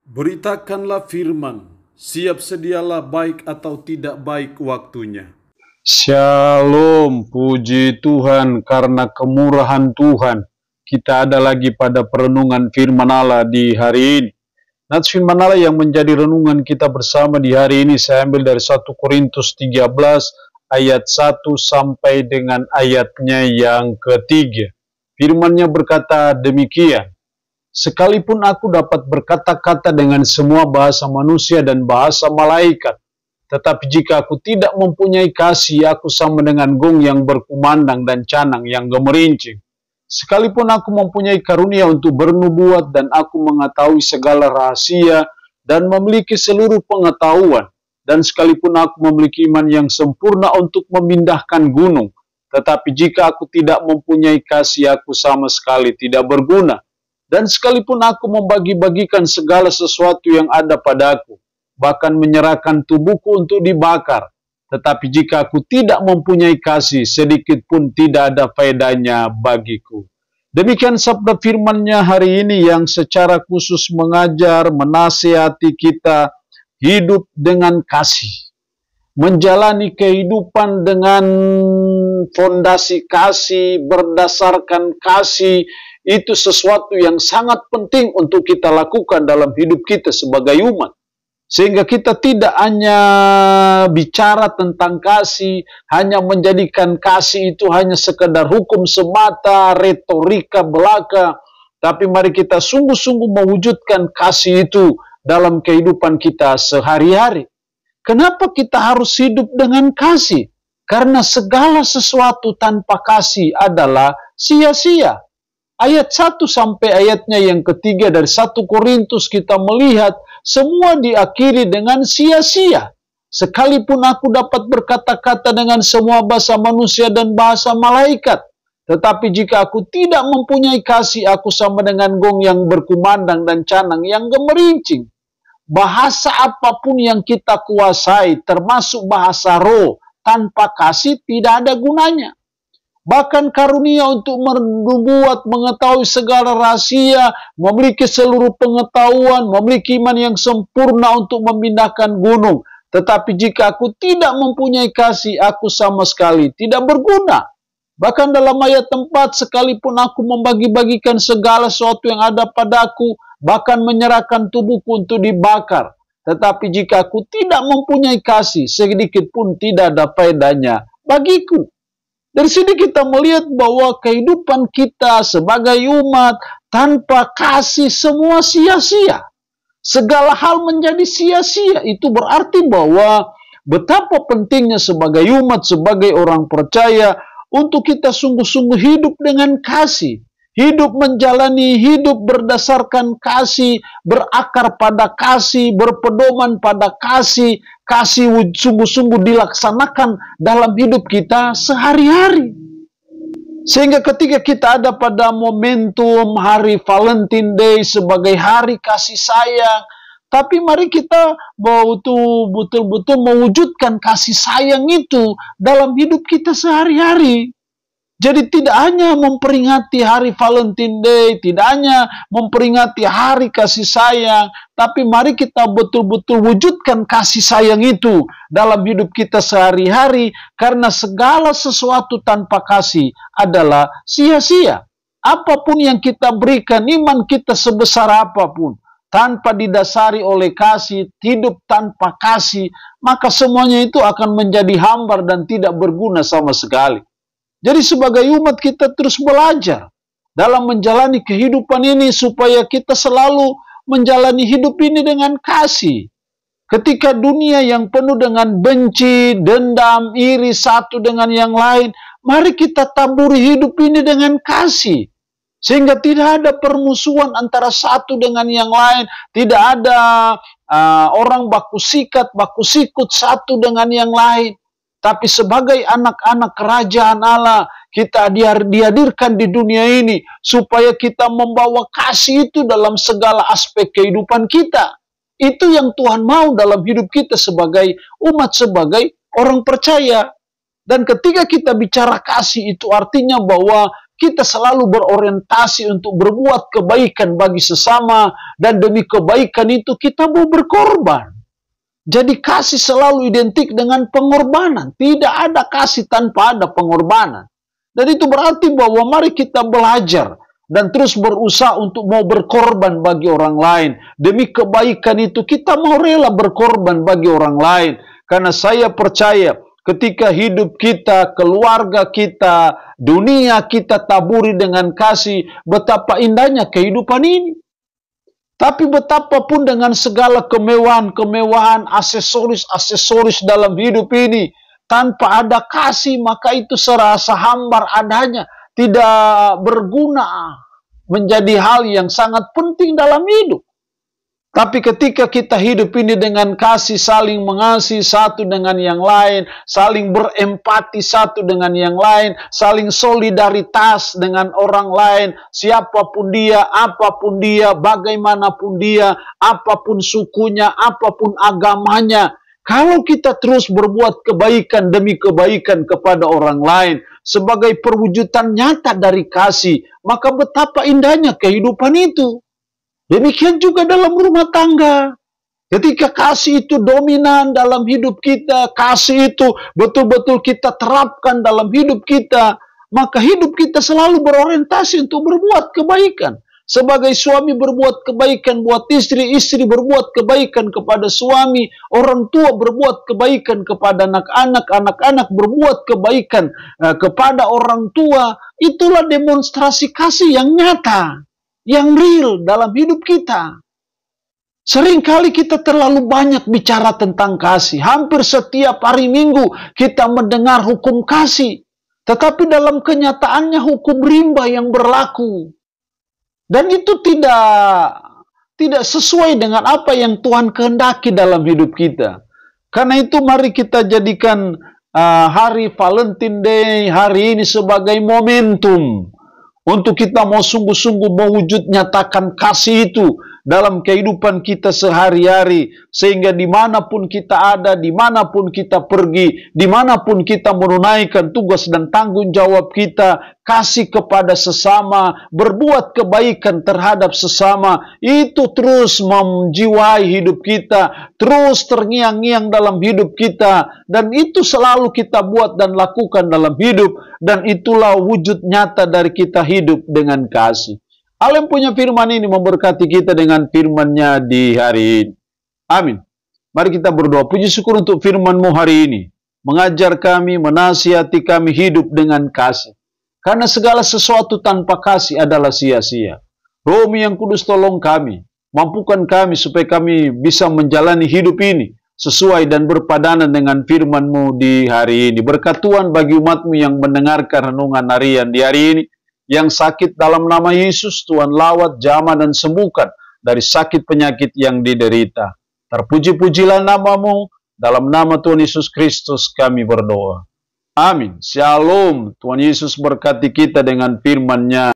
Beritakanlah firman, siap sedialah baik atau tidak baik waktunya. Shalom, puji Tuhan karena kemurahan Tuhan. Kita ada lagi pada perenungan firman Allah di hari ini. Nats firman Allah yang menjadi renungan kita bersama di hari ini saya ambil dari 1 Korintus 13 ayat 1 sampai dengan ayatnya yang ketiga. Firman-Nya berkata demikian. Sekalipun aku dapat berkata-kata dengan semua bahasa manusia dan bahasa malaikat, tetapi jika aku tidak mempunyai kasih, aku sama dengan gong yang berkumandang dan canang yang gemerincing. Sekalipun aku mempunyai karunia untuk bernubuat dan aku mengetahui segala rahasia dan memiliki seluruh pengetahuan, dan sekalipun aku memiliki iman yang sempurna untuk memindahkan gunung, tetapi jika aku tidak mempunyai kasih, aku sama sekali tidak berguna. Dan sekalipun aku membagi-bagikan segala sesuatu yang ada padaku, bahkan menyerahkan tubuhku untuk dibakar, tetapi jika aku tidak mempunyai kasih, sedikit pun tidak ada faedahnya bagiku. Demikian sabda firman-Nya hari ini yang secara khusus mengajar, menasihati kita hidup dengan kasih. Menjalani kehidupan dengan fondasi kasih, berdasarkan kasih, itu sesuatu yang sangat penting untuk kita lakukan dalam hidup kita sebagai umat. Sehingga kita tidak hanya bicara tentang kasih, hanya menjadikan kasih itu hanya sekedar hukum semata, retorika belaka, tapi mari kita sungguh-sungguh mewujudkan kasih itu dalam kehidupan kita sehari-hari. Kenapa kita harus hidup dengan kasih? Karena segala sesuatu tanpa kasih adalah sia-sia. Ayat 1 sampai ayatnya yang ketiga dari 1 Korintus kita melihat semua diakhiri dengan sia-sia. Sekalipun aku dapat berkata-kata dengan semua bahasa manusia dan bahasa malaikat, tetapi jika aku tidak mempunyai kasih, aku sama dengan gong yang berkumandang dan canang yang gemerincing. Bahasa apapun yang kita kuasai, termasuk bahasa roh, tanpa kasih tidak ada gunanya. Bahkan karunia untuk membuat, mengetahui segala rahasia, memiliki seluruh pengetahuan, memiliki iman yang sempurna untuk memindahkan gunung. Tetapi jika aku tidak mempunyai kasih, aku sama sekali tidak berguna. Bahkan dalam ayat 4, sekalipun aku membagi-bagikan segala sesuatu yang ada padaku, bahkan menyerahkan tubuhku untuk dibakar. Tetapi jika aku tidak mempunyai kasih, sedikit pun tidak ada faedahnya bagiku. Dari sini kita melihat bahwa kehidupan kita sebagai umat tanpa kasih semua sia-sia. Segala hal menjadi sia-sia. Itu berarti bahwa betapa pentingnya sebagai umat, sebagai orang percaya untuk kita sungguh-sungguh hidup dengan kasih. Hidup menjalani hidup berdasarkan kasih, berakar pada kasih, berpedoman pada kasih, kasih sungguh-sungguh dilaksanakan dalam hidup kita sehari-hari. Sehingga ketika kita ada pada momentum hari Valentine Day sebagai hari kasih sayang, tapi mari kita betul-betul mewujudkan kasih sayang itu dalam hidup kita sehari-hari. Jadi tidak hanya memperingati hari Valentine Day, tidak hanya memperingati hari kasih sayang, tapi mari kita betul-betul wujudkan kasih sayang itu dalam hidup kita sehari-hari, karena segala sesuatu tanpa kasih adalah sia-sia. Apapun yang kita berikan, iman kita sebesar apapun, tanpa didasari oleh kasih, hidup tanpa kasih, maka semuanya itu akan menjadi hambar dan tidak berguna sama sekali. Jadi sebagai umat kita terus belajar dalam menjalani kehidupan ini supaya kita selalu menjalani hidup ini dengan kasih. Ketika dunia yang penuh dengan benci, dendam, iri satu dengan yang lain, mari kita taburi hidup ini dengan kasih. Sehingga tidak ada permusuhan antara satu dengan yang lain, tidak ada orang baku sikat, baku sikut satu dengan yang lain. Tapi sebagai anak-anak kerajaan Allah, kita dihadirkan di dunia ini supaya kita membawa kasih itu dalam segala aspek kehidupan kita. Itu yang Tuhan mau dalam hidup kita sebagai umat, sebagai orang percaya. Dan ketika kita bicara kasih, itu artinya bahwa kita selalu berorientasi untuk berbuat kebaikan bagi sesama, dan demi kebaikan itu kita mau berkorban. Jadi kasih selalu identik dengan pengorbanan. Tidak ada kasih tanpa ada pengorbanan. Dan itu berarti bahwa mari kita belajar dan terus berusaha untuk mau berkorban bagi orang lain. Demi kebaikan itu kita mau rela berkorban bagi orang lain. Karena saya percaya ketika hidup kita, keluarga kita, dunia kita taburi dengan kasih, betapa indahnya kehidupan ini. Tapi betapapun dengan segala kemewahan-kemewahan, aksesoris-aksesoris dalam hidup ini, tanpa ada kasih, maka itu serasa hambar adanya, tidak berguna, menjadi hal yang sangat penting dalam hidup. Tapi ketika kita hidup ini dengan kasih, saling mengasihi satu dengan yang lain, saling berempati satu dengan yang lain, saling solidaritas dengan orang lain, siapapun dia, apapun dia, bagaimanapun dia, apapun sukunya, apapun agamanya. Kalau kita terus berbuat kebaikan demi kebaikan kepada orang lain, sebagai perwujudan nyata dari kasih, maka betapa indahnya kehidupan itu. Demikian juga dalam rumah tangga. Ketika kasih itu dominan dalam hidup kita, kasih itu betul-betul kita terapkan dalam hidup kita, maka hidup kita selalu berorientasi untuk berbuat kebaikan. Sebagai suami berbuat kebaikan buat istri, istri berbuat kebaikan kepada suami, orang tua berbuat kebaikan kepada anak-anak, anak-anak berbuat kebaikan kepada orang tua. Itulah demonstrasi kasih yang nyata, yang real dalam hidup kita. Seringkali kita terlalu banyak bicara tentang kasih. Hampir setiap hari Minggu kita mendengar hukum kasih. Tetapi dalam kenyataannya hukum rimba yang berlaku. Dan itu tidak sesuai dengan apa yang Tuhan kehendaki dalam hidup kita. Karena itu mari kita jadikan hari Valentine Day hari ini sebagai momentum untuk kita mau sungguh-sungguh mewujud nyatakan kasih itu dalam kehidupan kita sehari-hari. Sehingga dimanapun kita ada, dimanapun kita pergi, dimanapun kita menunaikan tugas dan tanggung jawab kita, kasih kepada sesama, berbuat kebaikan terhadap sesama, itu terus menjiwai hidup kita, terus terngiang-ngiang dalam hidup kita, dan itu selalu kita buat dan lakukan dalam hidup, dan itulah wujud nyata dari kita hidup dengan kasih. Allah yang punya firman ini memberkati kita dengan firman-Nya di hari ini. Amin. Mari kita berdoa. Puji syukur untuk firman-Mu hari ini. Mengajar kami, menasihati kami hidup dengan kasih. Karena segala sesuatu tanpa kasih adalah sia-sia. Roh-Mu yang kudus tolong kami. Mampukan kami supaya kami bisa menjalani hidup ini sesuai dan berpadanan dengan firman-Mu di hari ini. Berkat Tuhan bagi umat-Mu yang mendengarkan renungan harian di hari ini. Yang sakit dalam nama Yesus, Tuhan lawat, jamah, dan sembuhkan dari sakit penyakit yang diderita. Terpuji-pujilah nama-Mu, dalam nama Tuhan Yesus Kristus kami berdoa. Amin. Shalom. Tuhan Yesus berkati kita dengan firman-Nya.